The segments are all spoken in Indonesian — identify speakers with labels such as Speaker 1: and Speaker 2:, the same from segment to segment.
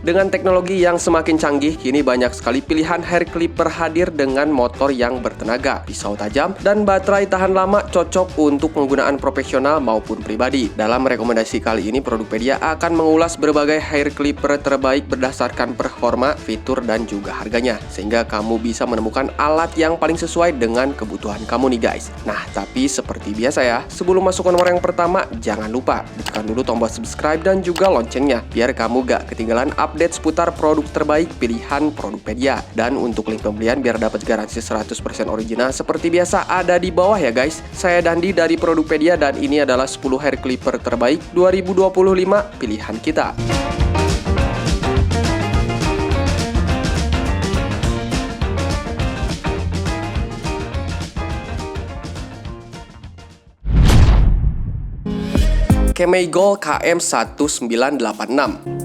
Speaker 1: Dengan teknologi yang semakin canggih, kini banyak sekali pilihan hair clipper hadir dengan motor yang bertenaga, pisau tajam, dan baterai tahan lama cocok untuk penggunaan profesional maupun pribadi. Dalam rekomendasi kali ini, Produkpedia akan mengulas berbagai hair clipper terbaik berdasarkan performa, fitur, dan juga harganya, sehingga kamu bisa menemukan alat yang paling sesuai dengan kebutuhan kamu nih guys. Nah, tapi seperti biasa ya, sebelum masuk ke nomor yang pertama, jangan lupa tekan dulu tombol subscribe dan juga loncengnya, biar kamu gak ketinggalan update seputar produk terbaik pilihan Produkpedia. Dan untuk link pembelian biar dapat garansi 100% original seperti biasa ada di bawah ya guys. Saya Dandi dari Produkpedia dan ini adalah 10 hair clipper terbaik 2025 pilihan kita. Kemei-Gold KM1986.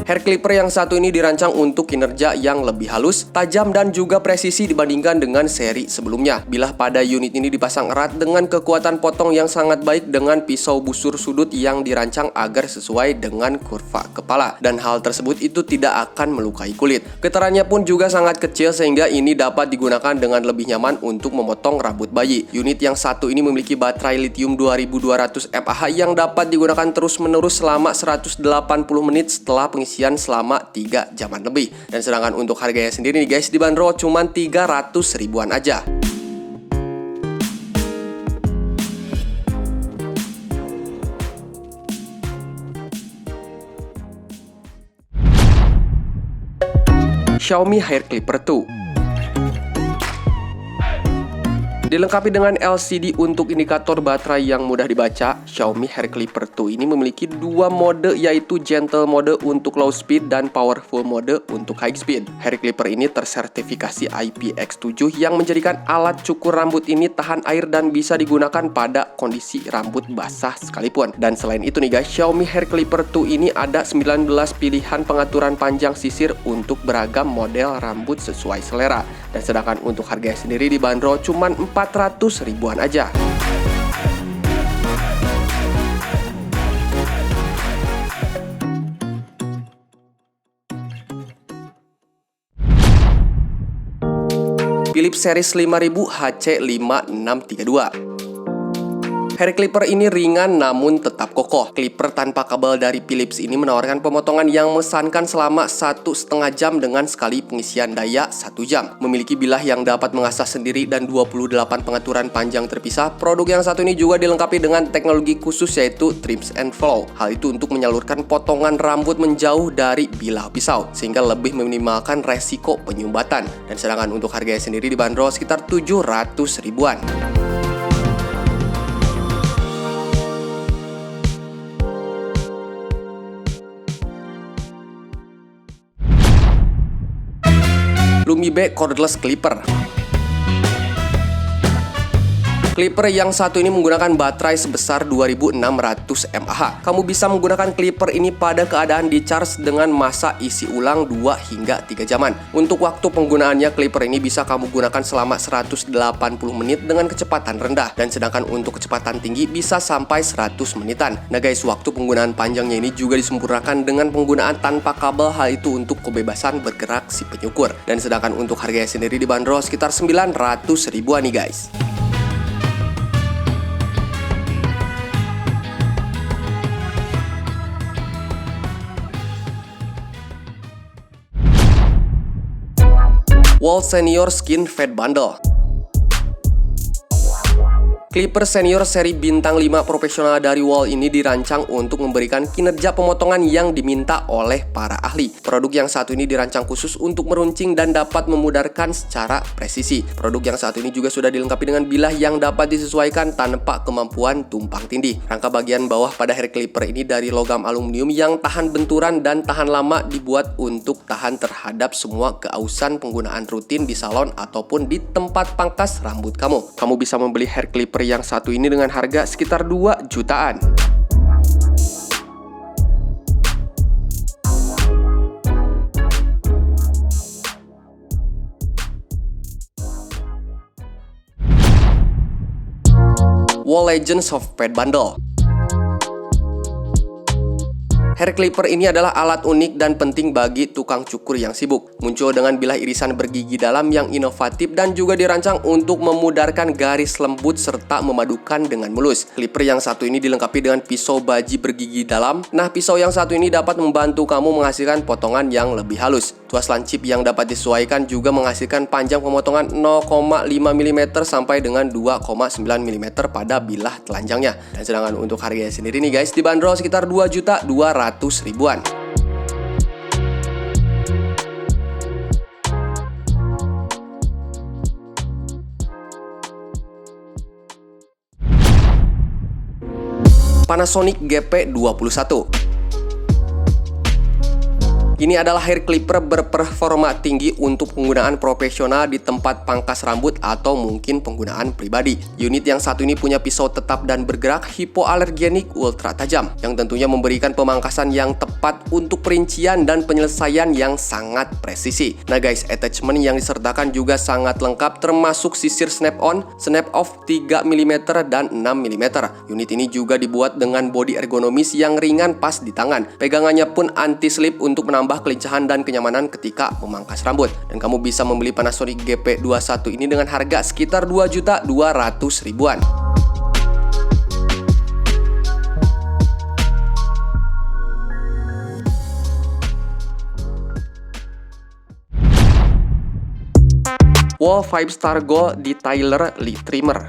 Speaker 1: Hair clipper yang satu ini dirancang untuk kinerja yang lebih halus, tajam, dan juga presisi dibandingkan dengan seri sebelumnya. Bilah pada unit ini dipasang erat dengan kekuatan potong yang sangat baik dengan pisau busur sudut yang dirancang agar sesuai dengan kurva kepala. Dan hal tersebut itu tidak akan melukai kulit. Getarannya pun juga sangat kecil sehingga ini dapat digunakan dengan lebih nyaman untuk memotong rambut bayi. Unit yang satu ini memiliki baterai lithium 2200 mAh yang dapat digunakan terus-menerus selama 180 menit setelah pengisian selama 3 jaman lebih. Dan sedangkan untuk harganya sendiri nih guys, dibanderol cuma 300 ribuan aja. Xiaomi Hair Clipper 2. Dilengkapi dengan LCD untuk indikator baterai yang mudah dibaca, Xiaomi Hair Clipper 2 ini memiliki dua mode, yaitu gentle mode untuk low speed dan powerful mode untuk high speed. Hair clipper ini tersertifikasi IPX7 yang menjadikan alat cukur rambut ini tahan air dan bisa digunakan pada kondisi rambut basah sekalipun. Dan selain itu nih guys, Xiaomi Hair Clipper 2 ini ada 19 pilihan pengaturan panjang sisir untuk beragam model rambut sesuai selera. Dan sedangkan untuk harganya sendiri dibanderol cuma 400 ribuan aja. Philips Series 5000 HC5632. Hair clipper ini ringan namun tetap kokoh. Clipper tanpa kabel dari Philips ini menawarkan pemotongan yang mengesankan selama 1,5 jam dengan sekali pengisian daya 1 jam. Memiliki bilah yang dapat mengasah sendiri dan 28 pengaturan panjang terpisah. Produk yang satu ini juga dilengkapi dengan teknologi khusus yaitu Trims and Flow. Hal itu untuk menyalurkan potongan rambut menjauh dari bilah pisau sehingga lebih meminimalkan resiko penyumbatan. Dan sedangkan untuk harganya sendiri dibanderol sekitar 700 ribuan. Lumibé Cordless Clipper. Clipper yang satu ini menggunakan baterai sebesar 2600 mAh. Kamu bisa menggunakan clipper ini pada keadaan di charge dengan masa isi ulang 2 hingga 3 jaman. Untuk waktu penggunaannya, clipper ini bisa kamu gunakan selama 180 menit dengan kecepatan rendah. Dan sedangkan untuk kecepatan tinggi bisa sampai 100 menitan. Nah guys, waktu penggunaan panjangnya ini juga disempurnakan dengan penggunaan tanpa kabel, hal itu untuk kebebasan bergerak si penyukur. Dan sedangkan untuk harganya sendiri dibanderol sekitar 900 ribuan nih guys. Wahl Senior Skin Fade Bundle. Clipper senior seri bintang 5 profesional dari Wahl ini dirancang untuk memberikan kinerja pemotongan yang diminta oleh para ahli. Produk yang satu ini dirancang khusus untuk meruncing dan dapat memudarkan secara presisi. Produk yang satu ini juga sudah dilengkapi dengan bilah yang dapat disesuaikan tanpa kemampuan tumpang tindih. Rangka bagian bawah pada hair clipper ini dari logam aluminium yang tahan benturan dan tahan lama, dibuat untuk tahan terhadap semua keausan penggunaan rutin di salon ataupun di tempat pangkas rambut kamu. Kamu bisa membeli hair clipper yang satu ini dengan harga sekitar 2 jutaan. Wall Legends Soft Pad Bundle. Hair clipper ini adalah alat unik dan penting bagi tukang cukur yang sibuk. Muncul dengan bilah irisan bergigi dalam yang inovatif dan juga dirancang untuk memudahkan garis lembut serta memadukan dengan mulus. Clipper yang satu ini dilengkapi dengan pisau baji bergigi dalam. Nah, pisau yang satu ini dapat membantu kamu menghasilkan potongan yang lebih halus. Tuas lancip yang dapat disesuaikan juga menghasilkan panjang pemotongan 0,5 mm sampai dengan 2,9 mm pada bilah telanjangnya. Dan sedangkan untuk harganya sendiri nih guys, dibanderol sekitar 2.200.000-an. Panasonic GP21. Ini adalah hair clipper berperforma tinggi untuk penggunaan profesional di tempat pangkas rambut atau mungkin penggunaan pribadi. Unit yang satu ini punya pisau tetap dan bergerak hipoalergenik ultra tajam yang tentunya memberikan pemangkasan yang tepat untuk perincian dan penyelesaian yang sangat presisi. Nah guys, attachment yang disertakan juga sangat lengkap termasuk sisir snap on, snap off 3 mm dan 6 mm. Unit ini juga dibuat dengan bodi ergonomis yang ringan pas di tangan. Pegangannya pun anti-slip untuk menambah kelincahan dan kenyamanan ketika memangkas rambut. Dan kamu bisa membeli Panasonic GP21 ini dengan harga sekitar 2.200.000-an. Wall 5-star Gold Detailer Lip Trimmer.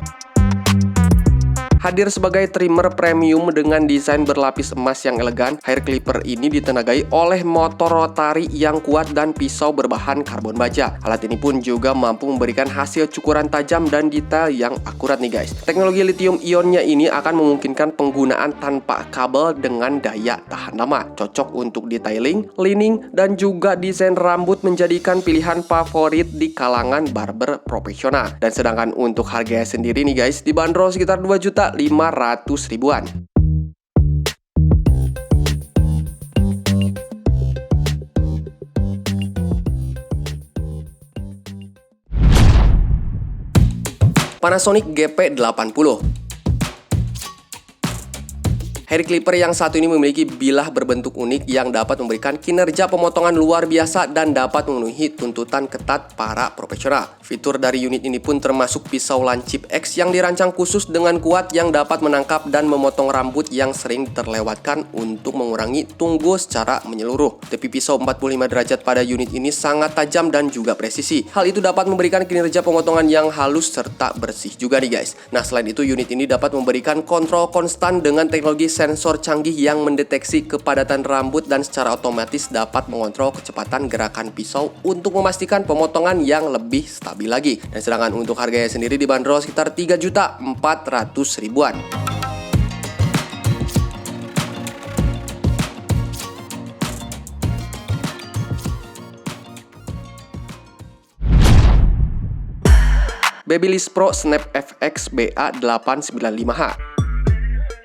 Speaker 1: Hadir sebagai trimmer premium dengan desain berlapis emas yang elegan, hair clipper ini ditenagai oleh motor rotari yang kuat dan pisau berbahan karbon baja. Alat ini pun juga mampu memberikan hasil cukuran tajam dan detail yang akurat nih guys. Teknologi lithium ionnya ini akan memungkinkan penggunaan tanpa kabel dengan daya tahan lama. Cocok untuk detailing, lining, dan juga desain rambut menjadikan pilihan favorit di kalangan barber profesional. Dan sedangkan untuk harganya sendiri nih guys, dibanderol sekitar 2.500.000-an. Panasonic GP80. Hair clipper yang satu ini memiliki bilah berbentuk unik yang dapat memberikan kinerja pemotongan luar biasa dan dapat memenuhi tuntutan ketat para profesional. Fitur dari unit ini pun termasuk pisau lancip X yang dirancang khusus dengan kuat yang dapat menangkap dan memotong rambut yang sering terlewatkan untuk mengurangi tunggu secara menyeluruh. Tepi pisau 45 derajat pada unit ini sangat tajam dan juga presisi. Hal itu dapat memberikan kinerja pemotongan yang halus serta bersih juga nih guys. Nah, selain itu unit ini dapat memberikan kontrol konstan dengan teknologi sensor canggih yang mendeteksi kepadatan rambut dan secara otomatis dapat mengontrol kecepatan gerakan pisau untuk memastikan pemotongan yang lebih stabil lagi. Dan sedangkan untuk harganya sendiri dibanderol sekitar 3.400.000-an. Babyliss Pro Snap FX BA895H.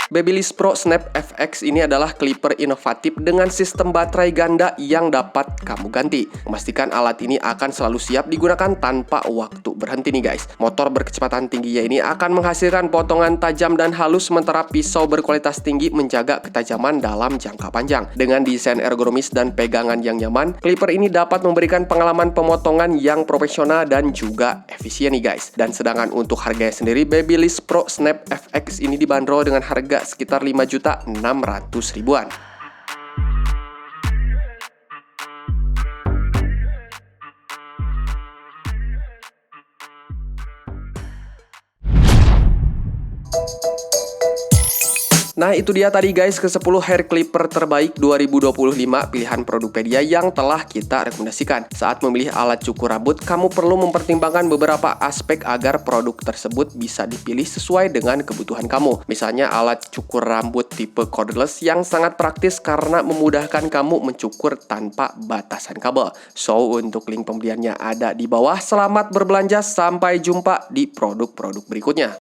Speaker 1: Babyliss Pro Snap FX ini adalah clipper inovatif dengan sistem baterai ganda yang dapat kamu ganti. Memastikan alat ini akan selalu siap digunakan tanpa waktu berhenti nih guys. Motor berkecepatan tingginya ini akan menghasilkan potongan tajam dan halus sementara pisau berkualitas tinggi menjaga ketajaman dalam jangka panjang. Dengan desain ergonomis dan pegangan yang nyaman, clipper ini dapat memberikan pengalaman pemotongan yang profesional dan juga efisien nih guys. Dan sedangkan untuk harganya sendiri, Babyliss Pro Snap FX ini dibanderol dengan harga sekitar 5.600.000-an. Nah, itu dia tadi guys ke-10 hair clipper terbaik 2025 pilihan Produkpedia yang telah kita rekomendasikan. Saat memilih alat cukur rambut, kamu perlu mempertimbangkan beberapa aspek agar produk tersebut bisa dipilih sesuai dengan kebutuhan kamu. Misalnya alat cukur rambut tipe cordless yang sangat praktis karena memudahkan kamu mencukur tanpa batasan kabel. So, untuk link pembeliannya ada di bawah. Selamat berbelanja, sampai jumpa di produk-produk berikutnya.